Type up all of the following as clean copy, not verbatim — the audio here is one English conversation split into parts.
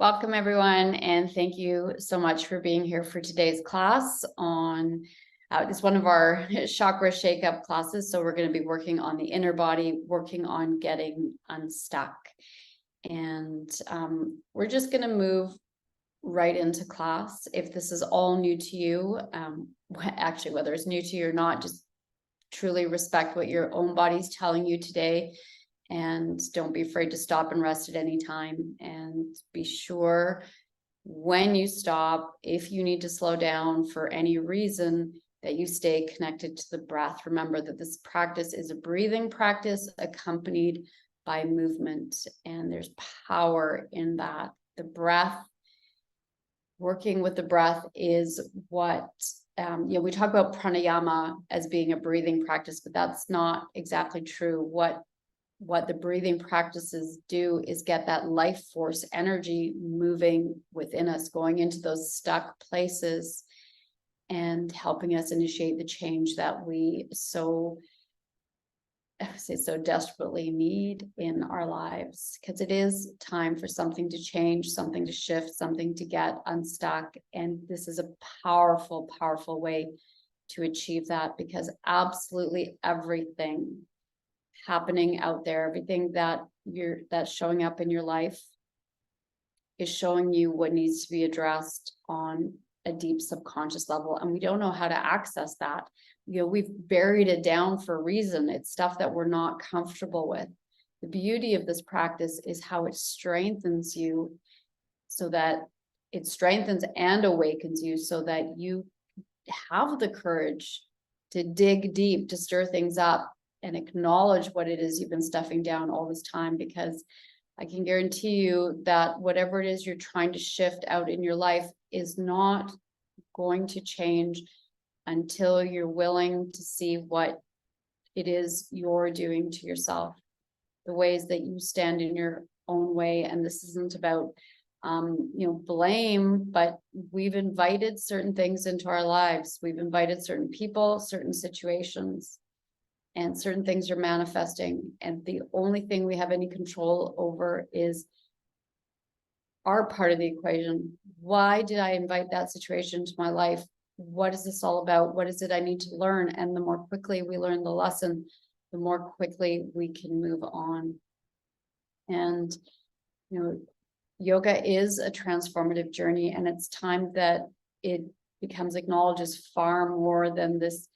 Welcome everyone, and thank you so much for being here for today's class on, it's one of our chakra shake-up classes. So we're going to be working on the inner body, working on getting unstuck. And we're just going to move right into class. If this is all new to you, actually, whether it's new to you or not, just truly respect what your own body's telling you today. And don't be afraid to stop and rest at any time. And be sure when you stop, if you need to slow down for any reason, that you stay connected to the breath. Remember that this practice is a breathing practice accompanied by movement. And there's power in that. The breath, working with the breath is what, we talk about pranayama as being a breathing practice, but that's not exactly true. What the breathing practices do is get that life force energy moving within us, going into those stuck places and helping us initiate the change that we so desperately need in our lives. Because it is time for something to change, something to shift, something to get unstuck. And this is a powerful, powerful way to achieve that, because absolutely everything happening out there, everything that's showing up in your life is showing you what needs to be addressed on a deep subconscious level. And we don't know how to access that. We've buried it down for a reason. It's stuff that we're not comfortable with. The beauty of this practice is how it strengthens you, so that it strengthens and awakens you, so that you have the courage to dig deep, to stir things up and acknowledge what it is you've been stuffing down all this time. Because I can guarantee you that whatever it is you're trying to shift out in your life is not going to change until you're willing to see what it is you're doing to yourself, the ways that you stand in your own way. And this isn't about blame, but we've invited certain things into our lives. We've invited certain people, certain situations, and certain things are manifesting. And the only thing we have any control over is our part of the equation. Why did I invite that situation into my life? What is this all about? What is it I need to learn? And the more quickly we learn the lesson, the more quickly we can move on. And, yoga is a transformative journey, and it's time that it becomes acknowledged as far more than this,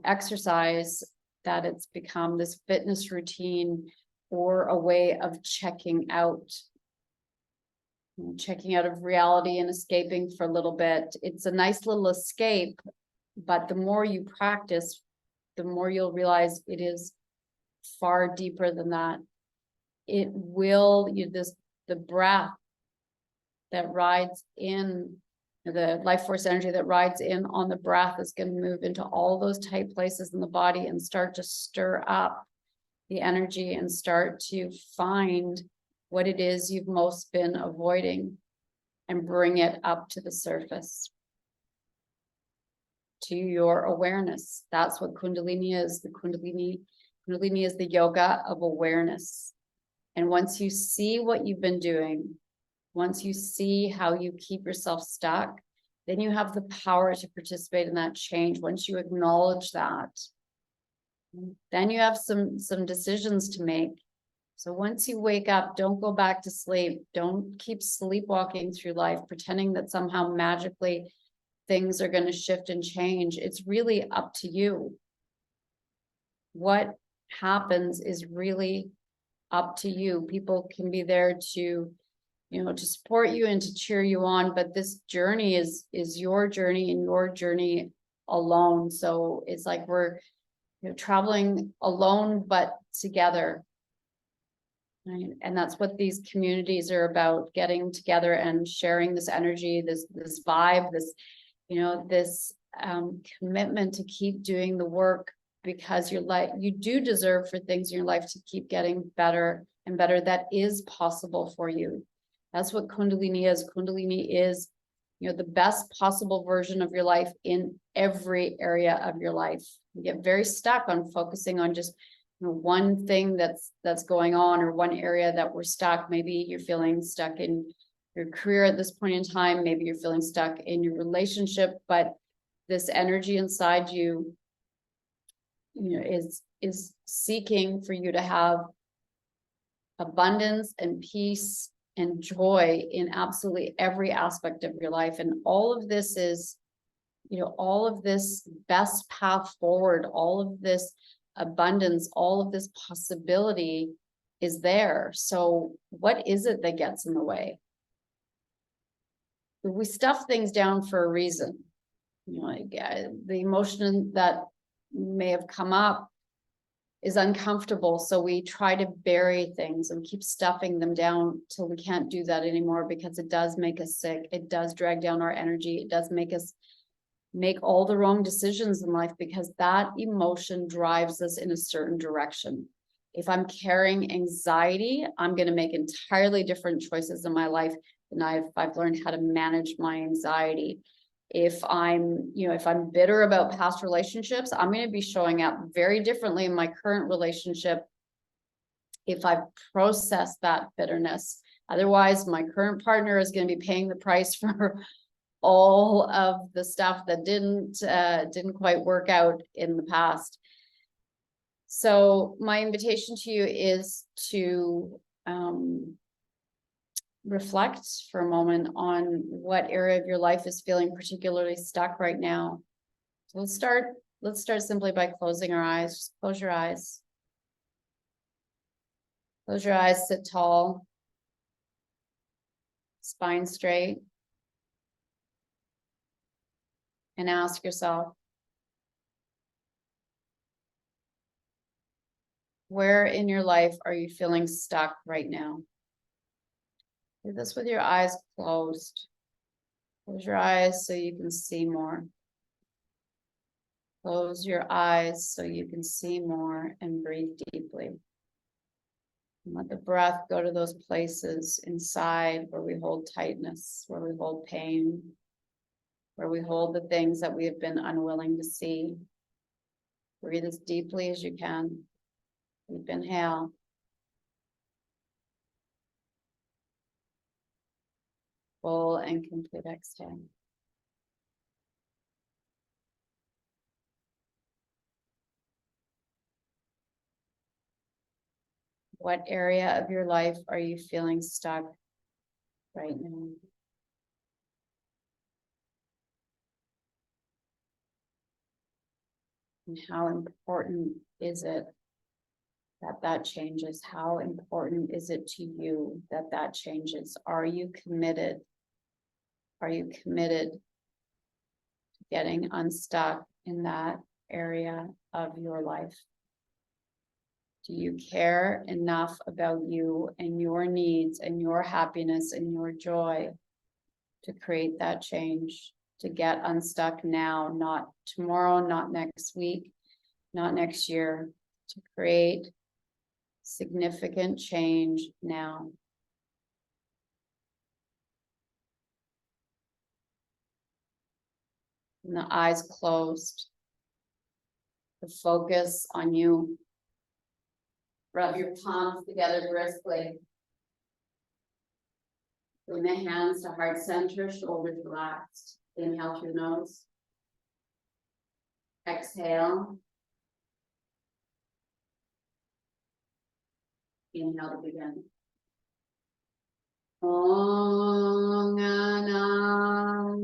exercise, that it's become this fitness routine or a way of checking out of reality and escaping for a little bit. It's a nice little escape, but the more you practice, the more you'll realize it is far deeper than that. It will, the breath that rides in, the life force energy that rides in on the breath is going to move into all those tight places in the body and start to stir up the energy and start to find what it is you've most been avoiding and bring it up to the surface, to your awareness. That's what Kundalini is. The Kundalini is the yoga of awareness. And once you see what you've been doing, once you see how you keep yourself stuck, then you have the power to participate in that change. Once you acknowledge that, then you have some decisions to make. So once you wake up, don't go back to sleep. Don't keep sleepwalking through life, pretending that somehow magically things are going to shift and change. It's really up to you. What happens is really up to you. People can be there to support you and to cheer you on, but this journey is your journey and your journey alone. So it's like we're traveling alone, but together. Right? And that's what these communities are about, getting together and sharing this energy, this vibe, this commitment to keep doing the work, because you do deserve for things in your life to keep getting better and better. That is possible for you. That's what Kundalini is. Kundalini is, the best possible version of your life in every area of your life. You get very stuck on focusing on just one thing that's going on, or one area that we're stuck. Maybe you're feeling stuck in your career at this point in time. Maybe you're feeling stuck in your relationship, but this energy inside you, is seeking for you to have abundance and peace and joy in absolutely every aspect of your life. And all of this is, all of this best path forward, all of this abundance, all of this possibility is there. So what is it that gets in the way? We stuff things down for a reason. The emotion that may have come up is uncomfortable, so we try to bury things and keep stuffing them down till we can't do that anymore, because it does make us sick. It does drag down our energy. It does make us make all the wrong decisions in life, because that emotion drives us in a certain direction. If I'm carrying anxiety, I'm going to make entirely different choices in my life than I've learned how to manage my anxiety. If I'm bitter about past relationships, I'm going to be showing up very differently in my current relationship if I've processed that bitterness. Otherwise, my current partner is going to be paying the price for all of the stuff that didn't quite work out in the past. So my invitation to you is to reflect for a moment on what area of your life is feeling particularly stuck right now. So let's start simply by closing our eyes. Just close your eyes. Close your eyes, sit tall, spine straight, and ask yourself, where in your life are you feeling stuck right now? Do this with your eyes closed. Close your eyes so you can see more. Close your eyes so you can see more, and breathe deeply. And let the breath go to those places inside where we hold tightness, where we hold pain, where we hold the things that we have been unwilling to see. Breathe as deeply as you can. Deep inhale. Full and complete exhale. What area of your life are you feeling stuck right now? And how important is it that changes? How important is it to you that changes? Are you committed? Are you committed to getting unstuck in that area of your life? Do you care enough about you and your needs and your happiness and your joy to create that change, to get unstuck now, not tomorrow, not next week, not next year, to create significant change now? And the eyes closed, the focus on you. Rub your palms together briskly. Bring the hands to heart center, shoulders relaxed. Inhale through the nose. Exhale. Inhale to begin. Om Anam.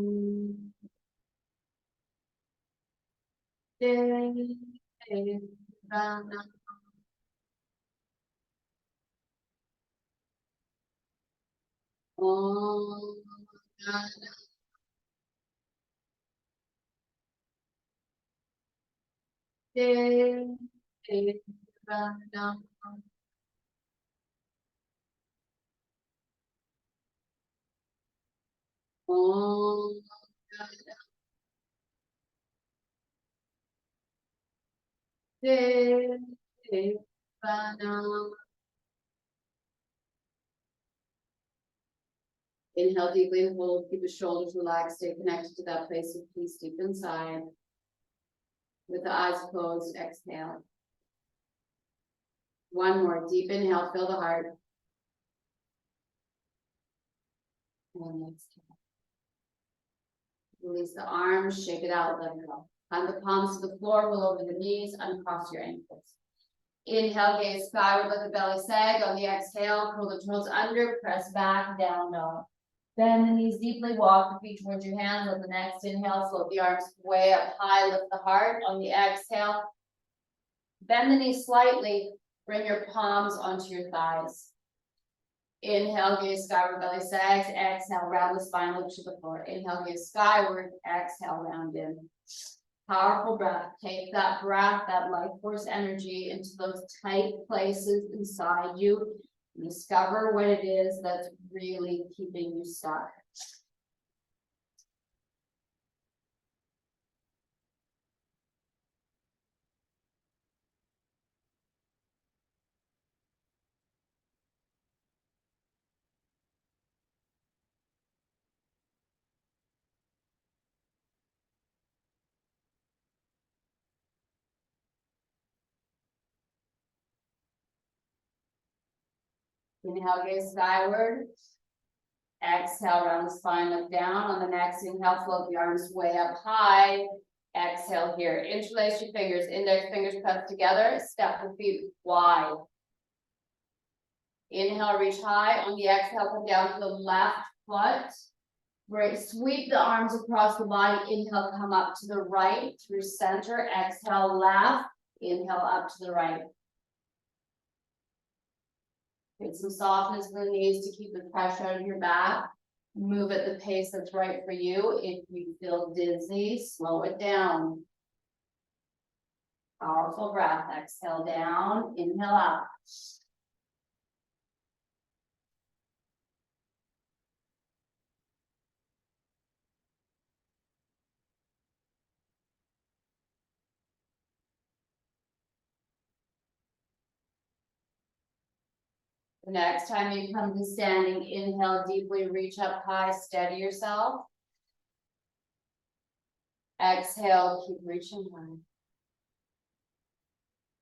Om Anam. Om Anam. Inhale deeply and hold. Keep the shoulders relaxed. Stay connected to that place of peace deep inside. With the eyes closed, exhale. One more deep inhale. Fill the heart. And exhale. Release the arms, shake it out, let it go. Hand the palms to the floor, roll over the knees, uncross your ankles. Inhale, gaze skyward, let the belly sag. On the exhale, curl the toes under, press back, down dog. Bend the knees deeply, walk the feet towards your hands. On the next inhale, float the arms way up high, lift the heart. On the exhale, bend the knees slightly, bring your palms onto your thighs. Inhale, gaze skyward, belly sags. Exhale, round the spine, lift to the floor. Inhale, gaze skyward. Exhale, round in. Powerful breath. Take that breath, that life force energy into those tight places inside you. Discover what it is that's really keeping you stuck. Inhale, gaze skyward. Exhale, round the spine, look down. On the next inhale, float the arms way up high. Exhale here. Interlace your fingers, index fingers pressed together. Step the feet wide. Inhale, reach high. On the exhale, come down to the left foot. Great. Sweep the arms across the body. Inhale, come up to the right through center. Exhale, left. Inhale, up to the right. Get some softness in the knees to keep the pressure out of your back. Move at the pace that's right for you. If you feel dizzy, slow it down. Powerful breath. Exhale down, inhale up. The next time you come to standing, inhale deeply, reach up high, steady yourself. Exhale, keep reaching high.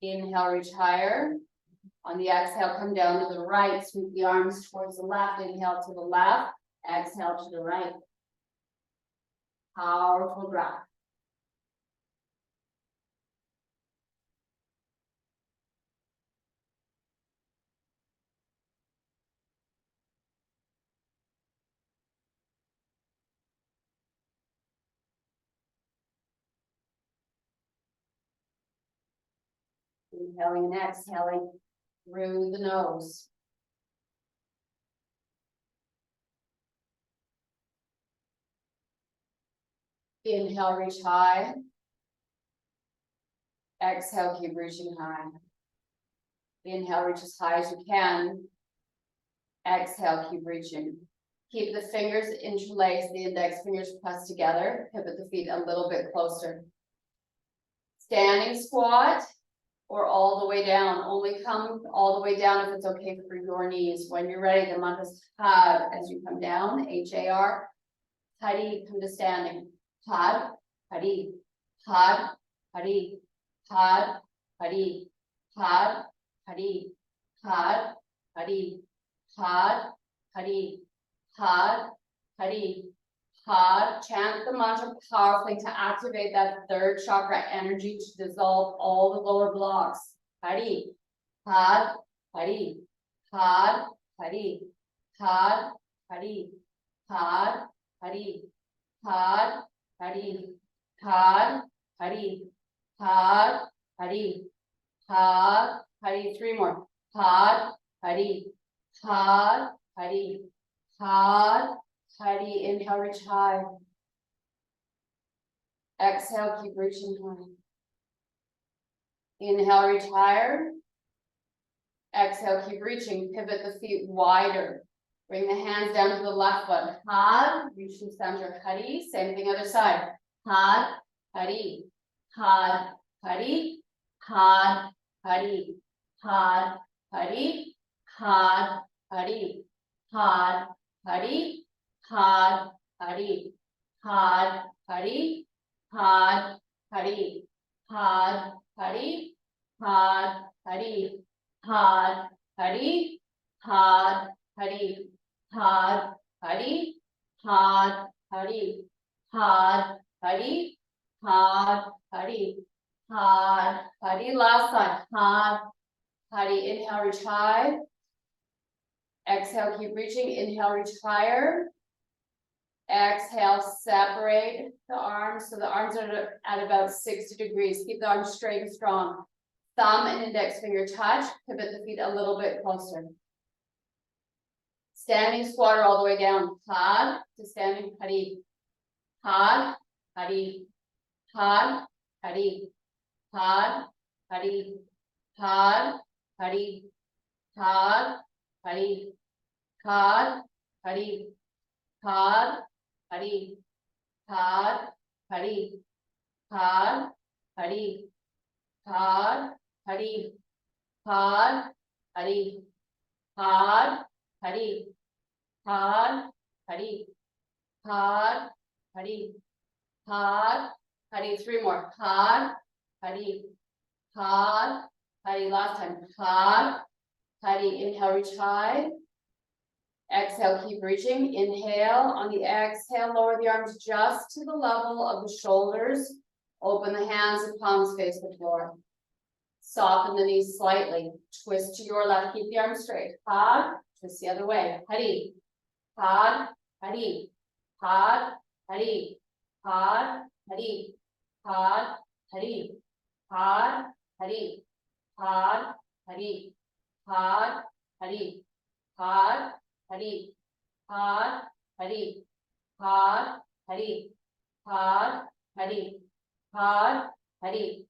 Inhale, reach higher. On the exhale, come down to the right, sweep the arms towards the left. Inhale to the left, exhale to the right. Powerful breath. Inhaling and exhaling through the nose. Inhale, reach high. Exhale, keep reaching high. Inhale, reach as high as you can. Exhale, keep reaching. Keep the fingers interlaced, the index fingers pressed together. Pivot the feet a little bit closer. Standing squat or all the way down. Only come all the way down if it's okay for your knees. When you're ready, the mantra is Had as you come down, H-A-R. Hari, come to standing. Had, Hari, Had, Hari, Had, Hari, Had, Hari, Had, Hari, Had, Hari, Had, Hari, Had. Chant the mantra powerfully to activate that third chakra energy to dissolve all the lower blocks. Hari, Had, Hari, Had, Hari, Had, Hari, Had, Hari, Had, Hari, Had, Hari, Had, Hari, Had, Hari. Three more. Had, Hari, Had, Hari, Had, Hari. Inhale, reach high. Exhale, keep reaching high. Inhale, reach higher. Exhale, keep reaching. Pivot the feet wider. Bring the hands down to the left foot. Had, reach to center. Hari. Same thing other side. Had, Hari, Had, Hari, Had, Hari, Had, Hari, Had, Hari, Had, Hari, Had, Hari, Had, Hari, Had, Hari, Had, Hari, Had, Hari, Had, Hari, Had, Hari, Had, Hari, hard, hari, hard, hari, hard, hari, hard, hari. Last side, hard, hari. Inhale, reach high. Exhale, keep reaching. Inhale, reach higher. Exhale, separate the arms. So the arms are at about 60 degrees. Keep the arms straight and strong. Thumb and index finger touch. Pivot the feet a little bit closer. Standing squat all the way down. Hard to standing. Hari. Hard. Hari. Hard. Hari. Hard. Hari. Hard. Hari. Hard. Hari. Hard. Hari. Hard. Hari. Hard. Hari. Hard. Hari. Hard. Hari. Hard. Hari. Hard. Hari. Hard. Hari. Hard. Hari. Hard. Hari. Three more. Hard. Hari. Hard. Hari. Last time. Hard. Hari. Inhale, reach high. Exhale, keep reaching. Inhale. On the exhale, lower the arms just to the level of the shoulders. Open the hands and palms face the floor. Soften the knees slightly. Twist to your left. Keep the arms straight. Hard. Twist the other way. Hari. Hard. Hari. Hard. Hari. Hard. Hari. Hard. Hari. Hard. Hari. Hard. Hari. Hard. Hari. Hard. Hari. Hard. Hari. Hard. Hari. Hard. Hari. Hard. Hari.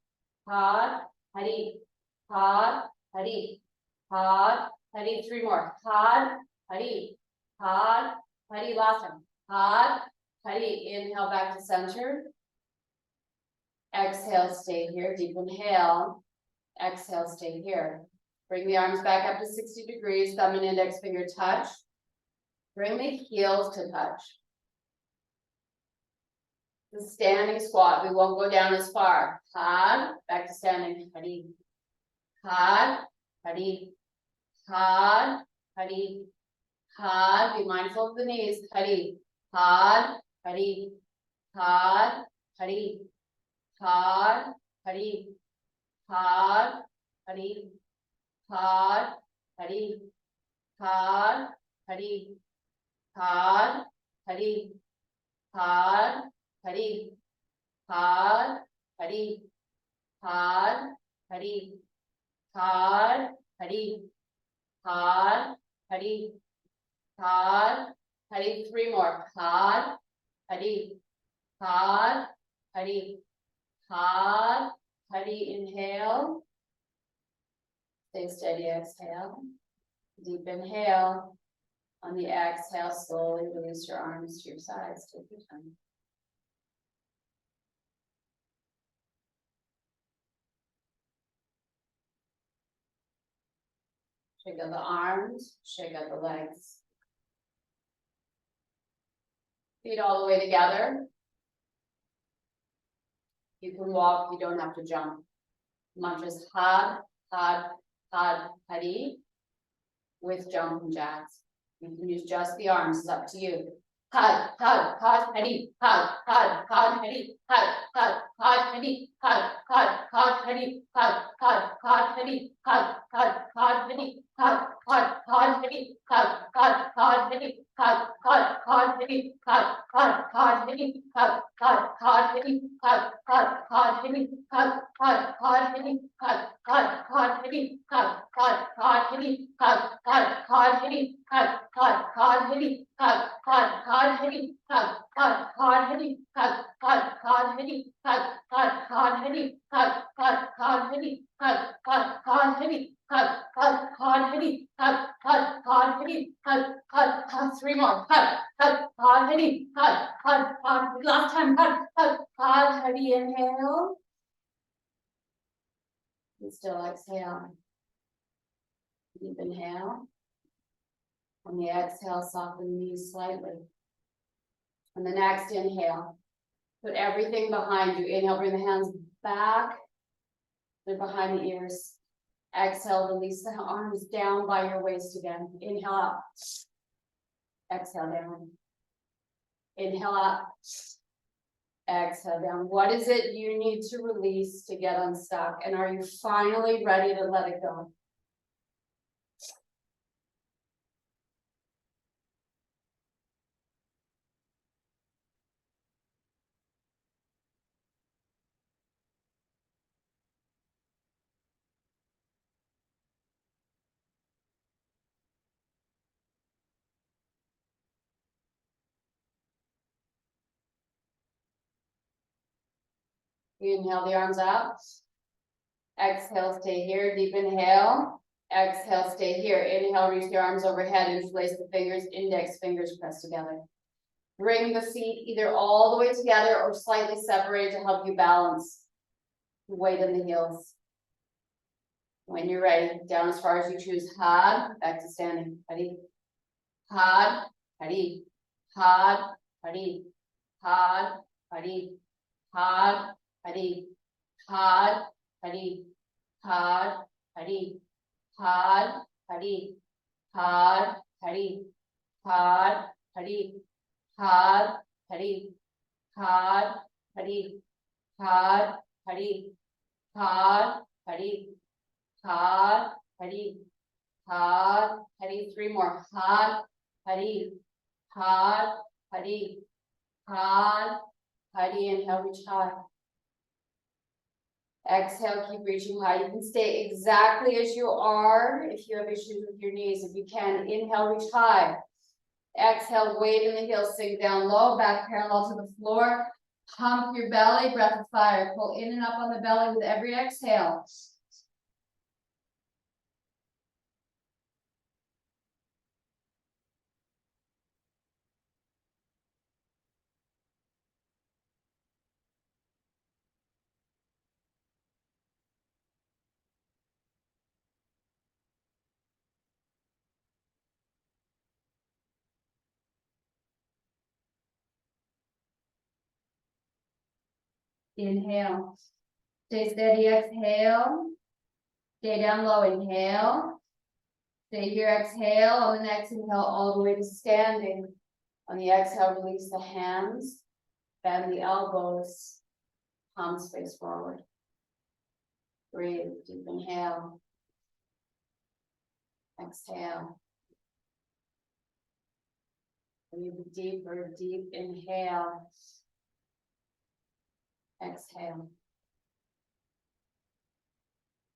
Hard. Hari. Hard. Hari. Hard. Hari. Three more. Hard. Hari. Hard. Hari. Last time. Hard. Hari. Inhale back to center. Exhale, stay here. Deep inhale. Exhale, stay here. Bring the arms back up to 60 degrees. Thumb and index finger touch. Bring the heels to touch. The standing squat. We won't go down as far. Hard. Back to standing. Hari. Hard. Hari. Hard. Hari. Hard. Be mindful of the knees. Hari. Hard. Hari. Hard. Hari. Hard. Hari. Hard. Hari. Hard. Hari. Hard. Hari. Hard. Hari. Hard. Hari. Hard. Hari. Hard. Hari. Hard. Hari. Hard. Hari. Hard. Hari. Three more. Hard. Hari. Hard. Hari. Hard. Hari. Inhale. Stay steady. Exhale. Deep inhale. On the exhale, slowly release your arms to your sides. Take your time. Shake out the arms, shake out the legs. Feet all the way together. You can walk, you don't have to jump. Mantras had, hari, with jumping jacks. You can use just the arms, it's up to you. Had, hari, hari, hari, hari, hari, three more. Last time. Hari, inhale. And still exhale. Deep inhale. On the exhale, soften the knees slightly. On the next inhale, put everything behind you. Inhale, bring the hands back. They're behind the ears. Exhale, release the arms down by your waist again. Inhale up. Exhale down. Inhale up. Exhale down. What is it you need to release to get unstuck? And are you finally ready to let it go? Inhale the arms out. Exhale, stay here. Deep inhale. Exhale, stay here. Inhale, reach the arms overhead. Interlace the fingers, index fingers pressed together. Bring the feet either all the way together or slightly separated to help you balance. Weight in the heels. When you're ready, down as far as you choose. Hard, back to standing. Ready? Hard, ready. Hard, ready. Hard, ready. Hard, ready. Hard, ready. Hard, ready. Hard, ready. Hard, ready. Hard, ready. Hard, ready. Hard, ready. Hard, ready. Hard, ready. Hard, ready. Hard, ready. Three more. Hard, ready. Hard, ready. Hard, ready. Inhale, reach high. Exhale, keep reaching high. You can stay exactly as you are if you have issues with your knees. If you can, inhale, reach high. Exhale, weight in the heels, sink down low, back parallel to the floor. Pump your belly, breath of fire. Pull in and up on the belly with every exhale. Inhale. Stay steady, exhale. Stay down low, inhale. Stay here, exhale. On the next inhale, all the way to standing. On the exhale, release the hands. Bend the elbows. Palms face forward. Breathe, deep inhale. Exhale. Breathe deeper, deep inhale. Exhale.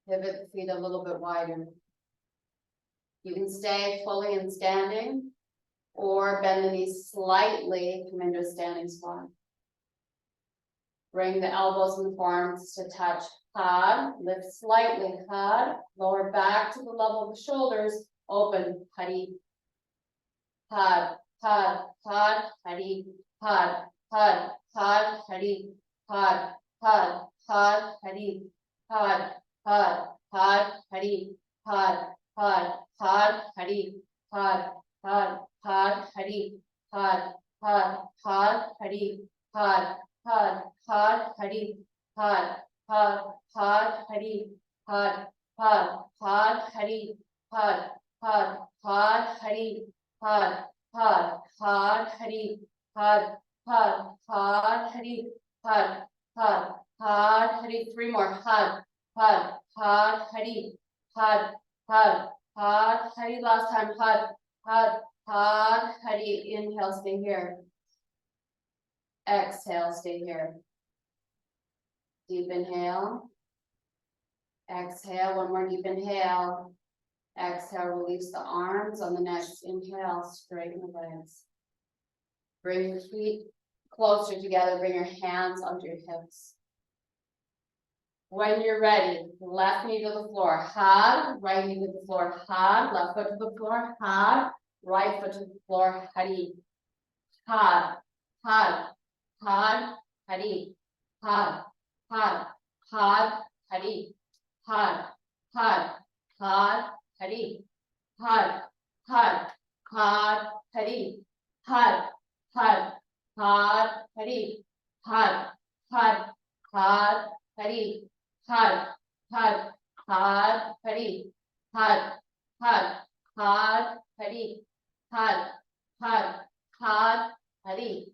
Pivot the feet a little bit wider. You can stay fully in standing or bend the knees slightly, come into a standing squat. Bring the elbows and the forearms to touch. Hard, lift slightly, hard, lower back to the level of the shoulders, open, hari. Hard, hard, hard, hari, hard, hard, hard, hari, hard, hard, hard, hari, hard, hard, hard, hari, hard, hard, hard, hari, hard, hard, hard, hari, hard, hard, hard, hari, hard, hard, hard, hari, hard, hard, hard, hari, hard, hard, hard, hari, hard, hard, hard, hari, hard, hard, hard, hari, hard, hard, hard, hari, hard, hard, hard, hari. Three more. Hard, hard, hard, hari, hard, hard, hard, hari. Last time. Hard, hard, hard, hari. Inhale, stay here. Exhale, stay here. Deep inhale. Exhale, one more deep inhale. Exhale, release the arms. On the next inhale, straighten the legs. Bring your feet closer together. Bring your hands onto your hips. When you're ready, left knee to the floor, hard, right knee to the floor, hard, left foot to the floor, hard, right foot to the floor, hari. Hard, hard, hard, hari. Hard, hard, hard, hari. Hard, hard, hard, hari. Hard, hard, hard, hari. Hard, hard, hard, hari. Hard, hard, hard, hari. Hard, hard, hard, hari. Hard, hard, hard, hari. Hard, hard, hard, hari.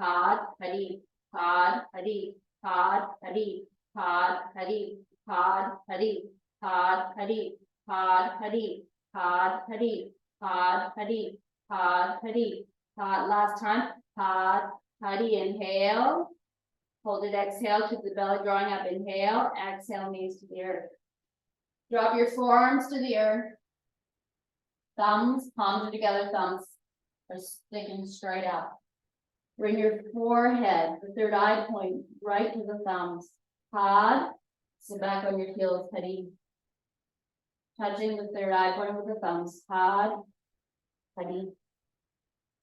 Pod, Hari, Pod, Hari, Pod, Hari, Pod, Hari, Pod, Hari, Pod, Hari, Pod, Hari, Pod, Hari, Pod, Hari, Pod, Hari, Pod. Last time. Pod, Hari. Inhale. Hold it. Exhale. Keep the belly drawing up. Inhale. Exhale. Knees to the earth. Drop your forearms to the earth. Thumbs, palms are together. Thumbs are sticking straight up. Bring your forehead, the third eye point, right to the thumbs. Pod. Sit back on your heels, Hari. Touching the third eye point with the thumbs. Pod, Hari.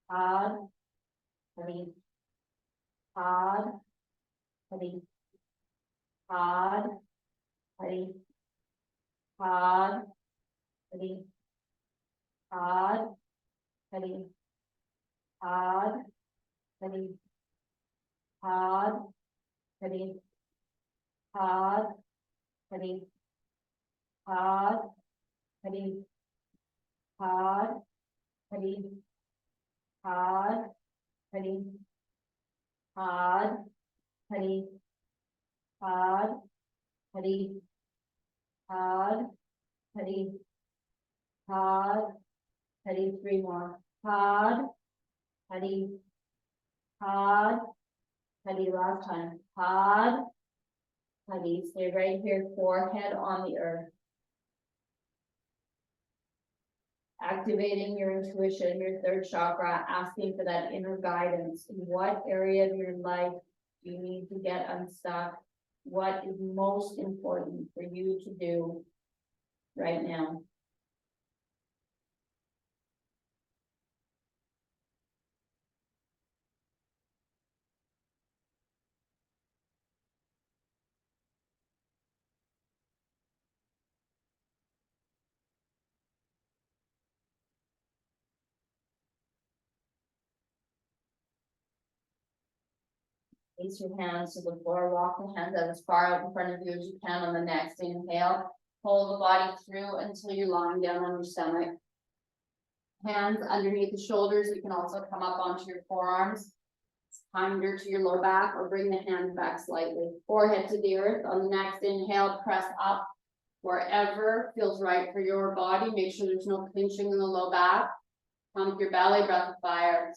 Pod, Hari. Pod, Hari. Pod, Hari. Pod, Hari. Pod, Hari. Pod, Hari. Pod, Hari. Pod, Hari. Pod, Hari. Pod, Hari. Pod, Hari. Pod, Hari. Pod, Hari. Pod, Hari. Pod, Hari. 3 more. Pod, Hari. Pod, Hari. Last time. Pod, Hari. Stay right here, forehead on the earth. Activating your intuition, your third chakra, asking for that inner guidance. In what area of your life do you need to get unstuck? What is most important for you to do right now? Place your hands to the floor, walk the hands out as far out in front of you as you can on the next inhale. Hold the body through until you're lying down on your stomach. Hands underneath the shoulders. You can also come up onto your forearms, under to your low back, or bring the hands back slightly. Forehead to the earth. On the next inhale, press up wherever feels right for your body. Make sure there's no pinching in the low back. Pump your belly, breath of fire.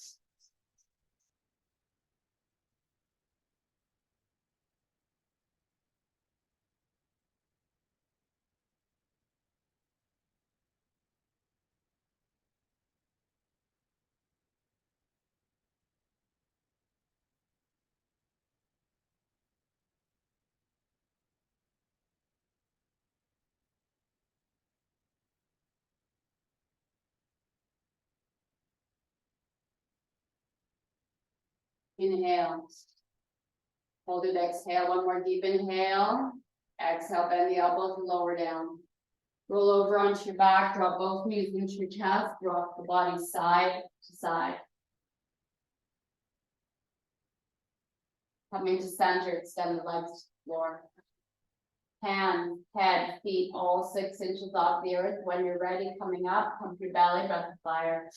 Inhale. Hold it, exhale. One more deep inhale. Exhale, bend the elbows and lower down. Roll over onto your back, drop both knees into your chest, drop the body side to side. Coming to center, extend the legs to the floor. Hands, head, feet, all 6 inches off the earth. When you're ready, coming up, pump your belly, breath of fire.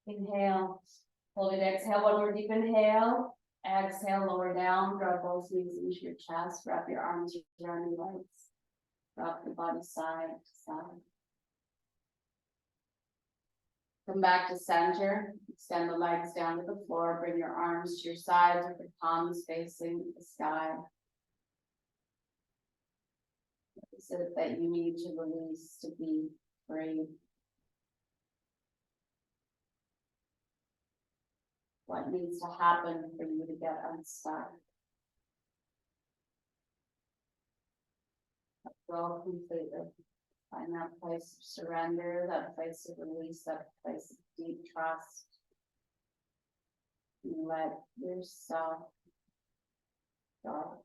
Inhale, hold it, exhale, one more deep inhale. Exhale, lower down, drop both knees into your chest, wrap your arms around your legs. Drop the body side to side. Come back to center, extend the legs down to the floor, bring your arms to your sides with the palms facing the sky. What is it that you need to release to be free? What needs to happen for you to get unstuck? Go completely. Find that place of surrender, that place of release, that place of deep trust. And let yourself go.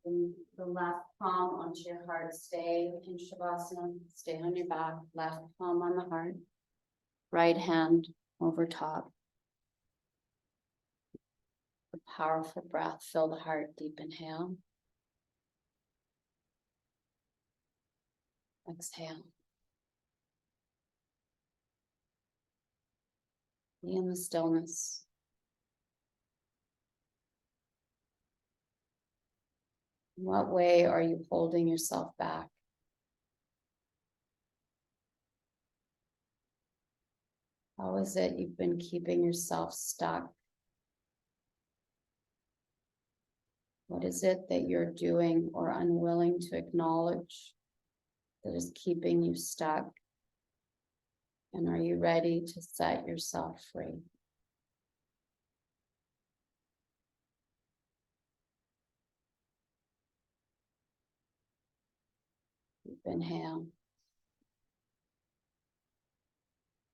Bring the left palm onto your heart. Stay in Shavasana. Stay on your back. Left palm on the heart. Right hand over top. A powerful breath. Fill the heart. Deep inhale. Exhale. Be in the stillness. In what way are you holding yourself back? How is it you've been keeping yourself stuck? What is it that you're doing or unwilling to acknowledge that is keeping you stuck? And are you ready to set yourself free? Deep inhale.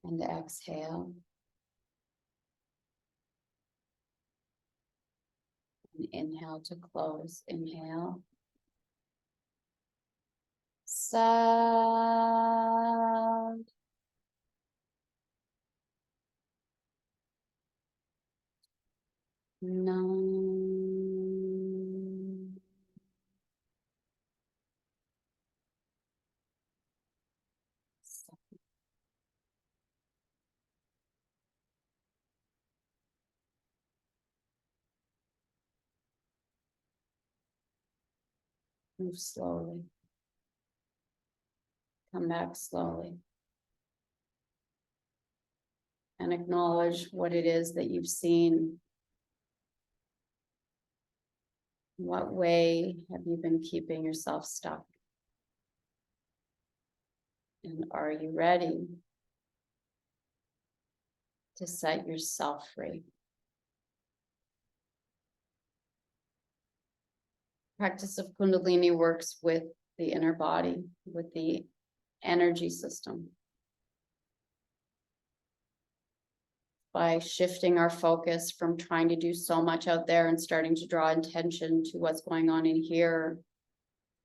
And exhale. And inhale to close. Inhale. Sad. Numb. Move slowly. Come back slowly. And acknowledge what it is that you've seen. What way have you been keeping yourself stuck? And are you ready to set yourself free? Practice of Kundalini works with the inner body, with the energy system. By shifting our focus from trying to do so much out there and starting to draw attention to what's going on in here,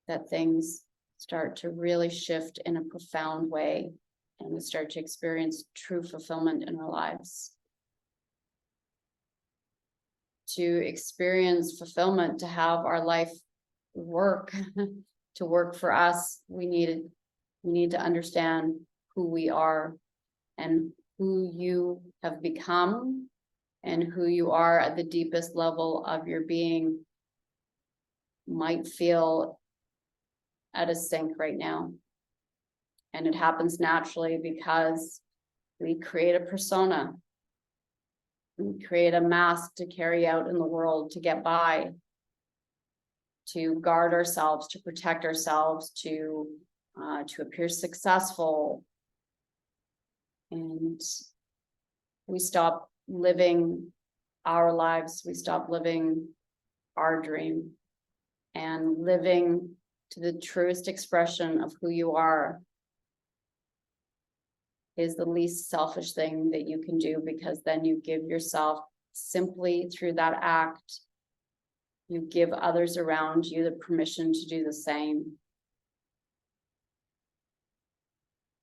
that things start to really shift in a profound way, and we start to experience true fulfillment in our lives. To experience fulfillment, to have our life work, to work for us, we need to understand who we are and who you have become and who you are at the deepest level of your being might feel out of sync right now. And it happens naturally because we create a persona. We create a mask to carry out in the world, to get by, to guard ourselves, to protect ourselves, to appear successful. And we stop living our lives. We stop living our dream and living to the truest expression of who you are is the least selfish thing that you can do, because then you give yourself, simply through that act, you give others around you the permission to do the same.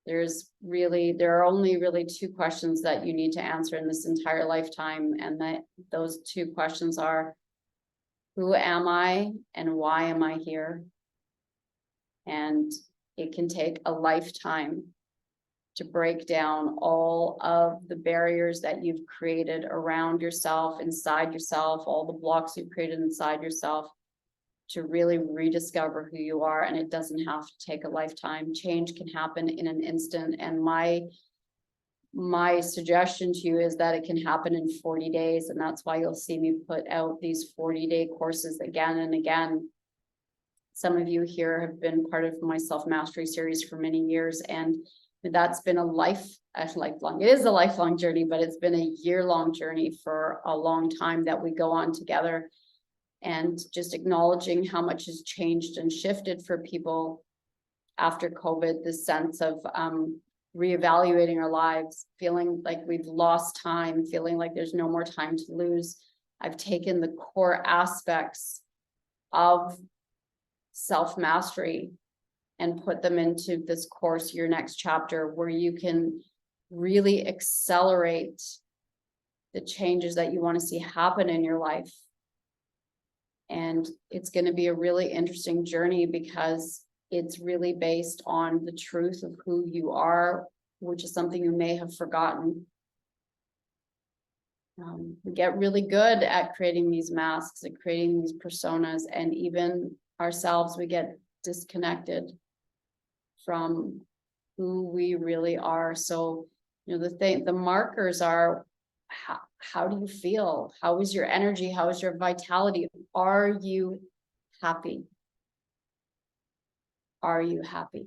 There are only really two questions that you need to answer in this entire lifetime. And those two questions are, who am I and why am I here? And it can take a lifetime to break down all of the barriers that you've created around yourself, inside yourself, all the blocks you've created inside yourself, to really rediscover who you are. And it doesn't have to take a lifetime. Change can happen in an instant. And my suggestion to you is that it can happen in 40 days. And that's why you'll see me put out these 40-day courses again and again. Some of you here have been part of my self-mastery series for many years, and that's been a lifelong, it is a lifelong journey, but it's been a year-long journey for a long time that we go on together. And just acknowledging how much has changed and shifted for people after COVID, this sense of reevaluating our lives, feeling like we've lost time, feeling like there's no more time to lose. I've taken the core aspects of self-mastery and put them into this course, your next chapter, where you can really accelerate the changes that you want to see happen in your life. And it's going to be a really interesting journey because it's really based on the truth of who you are, which is something you may have forgotten. We get really good at creating these masks and creating these personas, and even ourselves, we get disconnected from who we really are. So, the markers are, how do you feel? How is your energy? How is your vitality? Are you happy? Are you happy?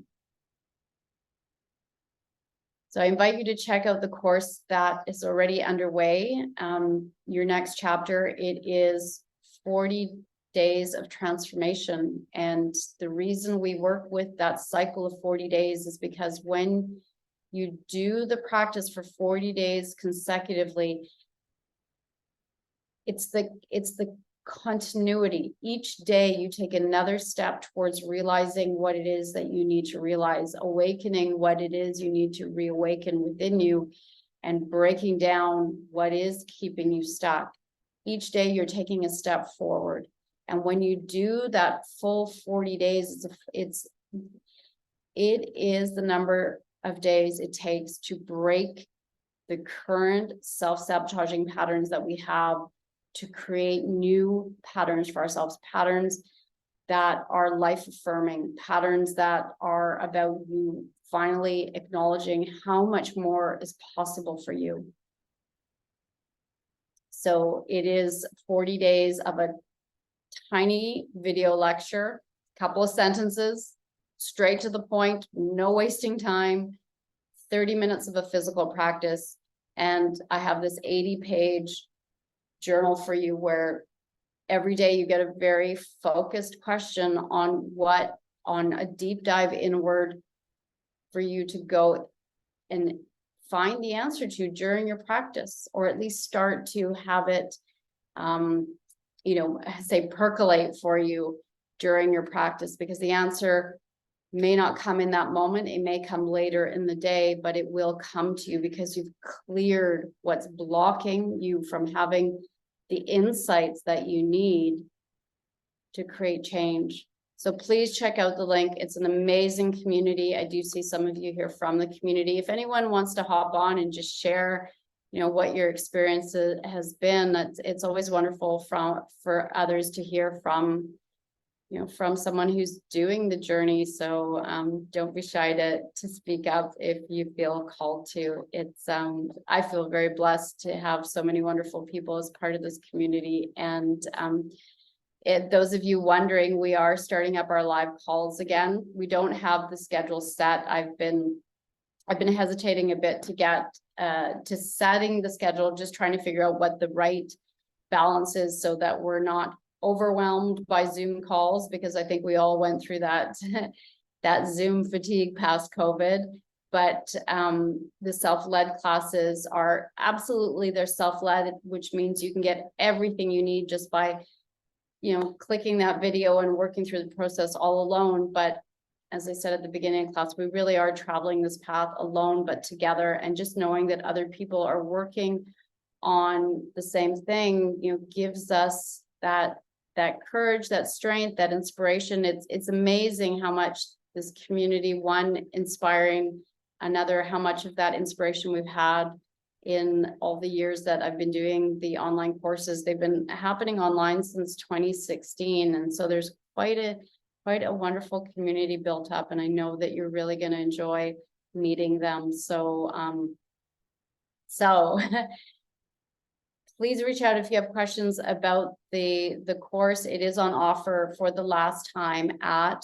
So I invite you to check out the course that is already underway. Your next chapter, it is 40 days of transformation. And the reason we work with that cycle of 40 days is because when you do the practice for 40 days consecutively, it's the continuity. Each day you take another step towards realizing what it is that you need to realize, awakening what it is you need to reawaken within you, and breaking down what is keeping you stuck. Each day you're taking a step forward. And when you do that full 40 days, it is the number of days it takes to break the current self-sabotaging patterns that we have, to create new patterns for ourselves, patterns that are life-affirming, patterns that are about you finally acknowledging how much more is possible for you. So it is 40 days of a tiny video lecture, couple of sentences, straight to the point, no wasting time, 30 minutes of a physical practice. And I have this 80-page journal for you where every day you get a very focused question on a deep dive inward for you to go and find the answer to during your practice, or at least start to have it, say percolate for you during your practice, because the answer may not come in that moment. It may come later in the day, but it will come to you because you've cleared what's blocking you from having the insights that you need to create change. So please check out the link. It's an amazing community. I do see some of you here from the community. If anyone wants to hop on and just share, what your experience has been, it's always wonderful for others to hear from someone who's doing the journey. So don't be shy to speak up if you feel called to. I feel very blessed to have so many wonderful people as part of this community. And those of you wondering, we are starting up our live calls again. We don't have the schedule set. I've been hesitating a bit to get to setting the schedule, just trying to figure out what the right balance is so that we're not overwhelmed by Zoom calls, because I think we all went through that Zoom fatigue past COVID. But the self-led classes are absolutely, they're self-led, which means you can get everything you need just by clicking that video and working through the process all alone. But as I said at the beginning of class, we really are traveling this path alone but together, and just knowing that other people are working on the same thing gives us that courage, that strength, that inspiration. It's amazing how much this community, one inspiring another, how much of that inspiration we've had in all the years that I've been doing the online courses. They've been happening online since 2016. And so there's quite a wonderful community built up. And I know that you're really going to enjoy meeting them. So please reach out if you have questions about the course. It is on offer for the last time at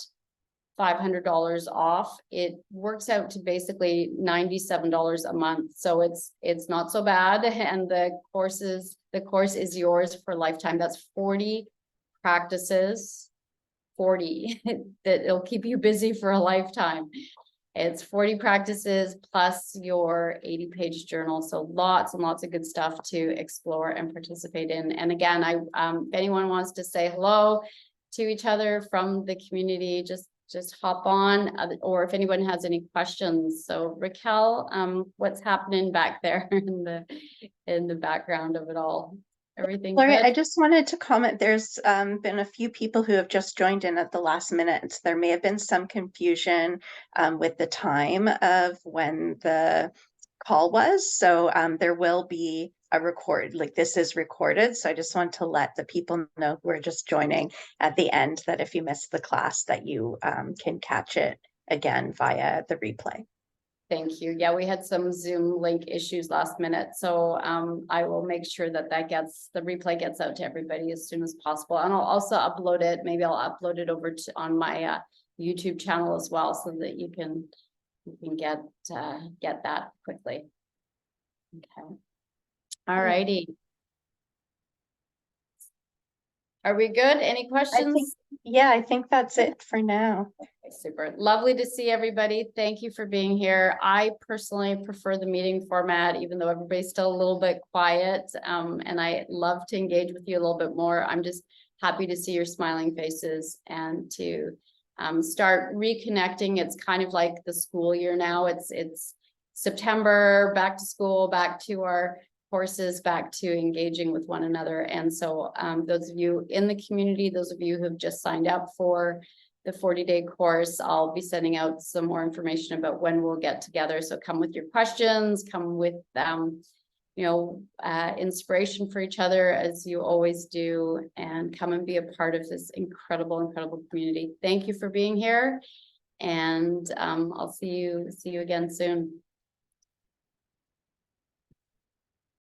$500 off. It works out to basically $97 a month. So it's not so bad. And the course is yours for a lifetime. That's 40 practices, 40 that it'll keep you busy for a lifetime. It's 40 practices plus your 80-page journal. So lots and lots of good stuff to explore and participate in. And again, if anyone wants to say hello, to each other from the community, just hop on, or if anyone has any questions. So Raquel, what's happening back there in the background of it all? Everything Lori, good? I just wanted to comment, there's been a few people who have just joined in at the last minute. There may have been some confusion with the time of when the call was. So there will be a record, like this is recorded. So I just want to let the people know who are just joining at the end that if you missed the class that you can catch it again via the replay. Thank you. Yeah, we had some Zoom link issues last minute. So I will make sure that the replay gets out to everybody as soon as possible. And I'll also upload it. Maybe I'll upload it over on my YouTube channel as well, so that you can get that quickly. Okay. All righty. Are we good? Any questions? I think that's it for now. Okay, super. Lovely to see everybody. Thank you for being here. I personally prefer the meeting format, even though everybody's still a little bit quiet. And I love to engage with you a little bit more. I'm just happy to see your smiling faces and to start reconnecting. It's kind of like the school year now. It's September, back to school, back to our courses, back to engaging with one another. And so those of you in the community, those of you who have just signed up for the 40-day course, I'll be sending out some more information about when we'll get together. So come with your questions, come with inspiration for each other, as you always do, and come and be a part of this incredible community. Thank you for being here, and I'll see you again soon.